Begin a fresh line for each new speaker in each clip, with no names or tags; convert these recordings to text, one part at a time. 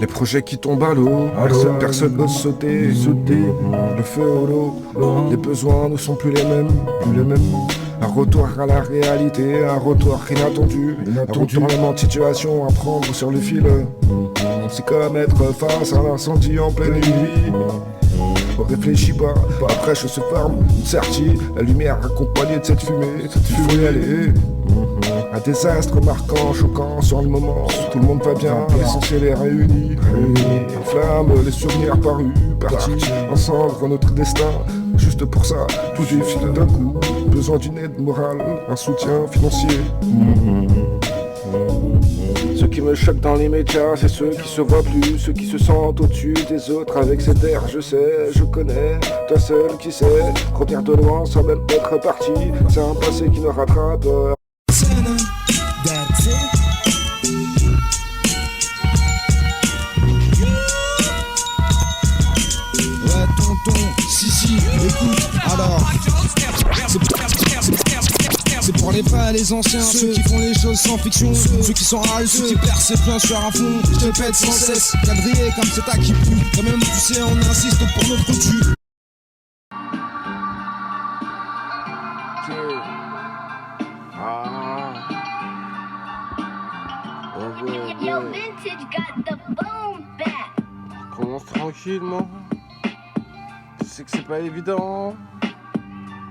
Les projets qui tombent à l'eau, personne n'ose sauter. Le feu au l'eau, les besoins ne sont plus les mêmes. Un retour à la réalité, un retour inattendu. Un retournement de situation à prendre sur le fil. C'est comme être face à un incendie en pleine nuit. On réfléchit pas, après je se ferme, une certitude, la lumière accompagnée de cette fumée elle est un désastre marquant, choquant sur le moment. Tout le monde va bien, l'essentiel est réuni. En flammes, les souvenirs parus, partis, ensemble notre destin. Juste pour ça, tout défile d'un coup. Besoin d'une aide morale, un soutien financier. Ce qui me choque dans les médias, c'est ceux qui se voient plus, ceux qui se sentent au-dessus des autres avec cet air. Je sais, je connais, toi seul qui sais, revenir de loin sans même être parti. C'est un passé qui nous rattrape.
Ouais tonton, si, écoute, alors c'est pour les vrais, les anciens, ceux qui font les choses sans fiction, ceux qui sont rares, ceux qui percent plein sur un fond. Je te pète sans cesse, quadrillé comme c'est ta qui pue. Quand même tu sais, on insiste pour notre cul.
Yo, Vintage got the boom back.
Commence tranquillement. Je sais que c'est pas évident.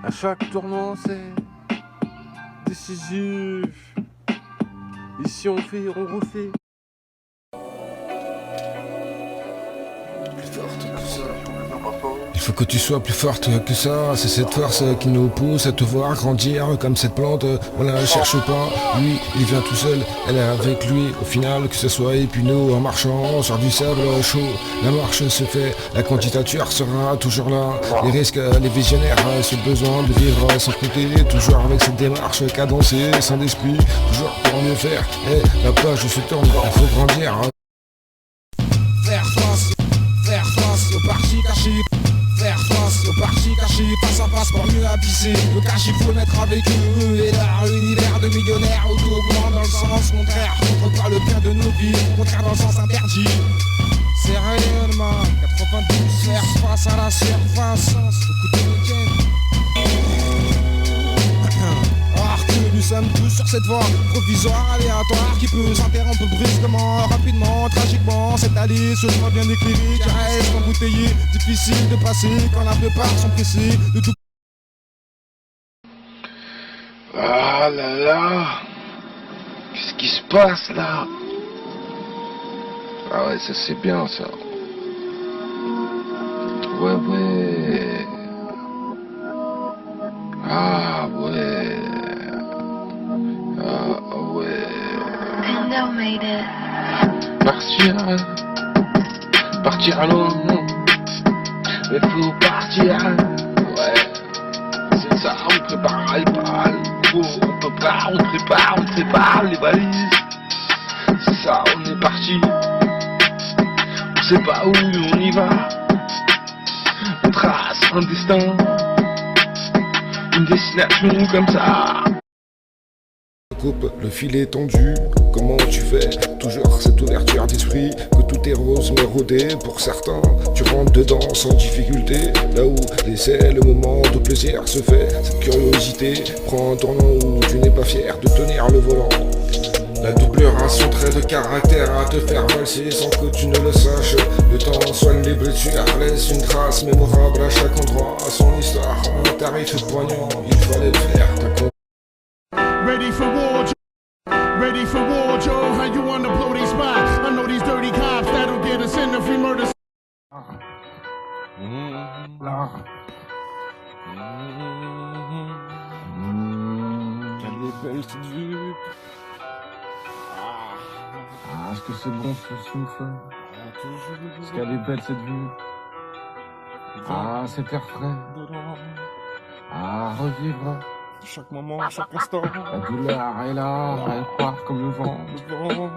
À chaque tournant c'est décisif. Ici on fait, on refait. Plus forte que ça. Il faut que tu sois plus forte que ça. C'est cette force qui nous pousse à te voir grandir comme cette plante. On la cherche pas. Lui, il vient tout seul. Elle est avec lui. Au final, que ce soit épineux en marchant sur du sable chaud, la marche se fait. La candidature sera toujours là. Les risques, les visionnaires, ce besoin de vivre sans compter. Toujours avec cette démarche cadencée, sans d'esprit. Toujours pour mieux faire. Et la page se tourne. Il faut grandir.
Faire face au parti caché. Faire face au parti caché, face à face pour mieux abuser. Le caché faut le mettre avec eux. Et là, univers de millionnaires auto-augment dans le sens contraire. Contre le bien de nos vies, contraire dans le sens interdit. C'est réellement 92, faire face à la surface. Écoutez le week-end. Alors que nous sommes tous sur cette voie provisoire, aléatoire, qui peut s'interrompre brusquement, rapidement, tragiquement. Cette allée seulement bien éclairée, qui reste embouteillée, difficile de passer quand la plupart sont pressés de tout.
Ah là là, qu'est-ce qui se passe là? Ah ouais, ça c'est bien ça. Ouais. Ah ouais.
Pindo made it.
Partir à Londres. Mais faut partir. Ouais. C'est ça, on prépare les balles. On prépare les valises. C'est ça, on est parti. On sait pas où on y va. On trace un destin. Une destination comme ça. Coupe, le fil est tendu, comment tu fais? Toujours cette ouverture d'esprit, que tout est rose mais rodé. Pour certains, tu rentres dedans sans difficulté. Là où l'essai, le moment de plaisir se fait. Cette curiosité prend un tournant où tu n'es pas fier de tenir le volant. La doublure a son trait de caractère à te faire valser sans que tu ne le saches. Le temps soigne les blessures, laisse une trace mémorable à chaque endroit. Son histoire, un tarif poignant, il fallait le faire.
Ready for war, Joe. How you wanna blow these spots? I know these dirty cops that'll get us in the free murder.
Elle est belle cette vue.
Est-ce que c'est bon ce souffle? Est-ce qu'elle est belle cette vue? Cet air frais. Revivre.
Chaque moment, chaque instant.
La douleur est là, elle part comme le vent.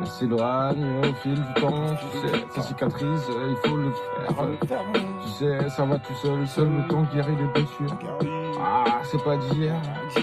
Elle s'éloigne au fil du temps. Tu sais, ça cicatrise, il faut le faire. Tu sais, ça va tout seul, seul le temps guérit les blessures. C'est pas d'hier.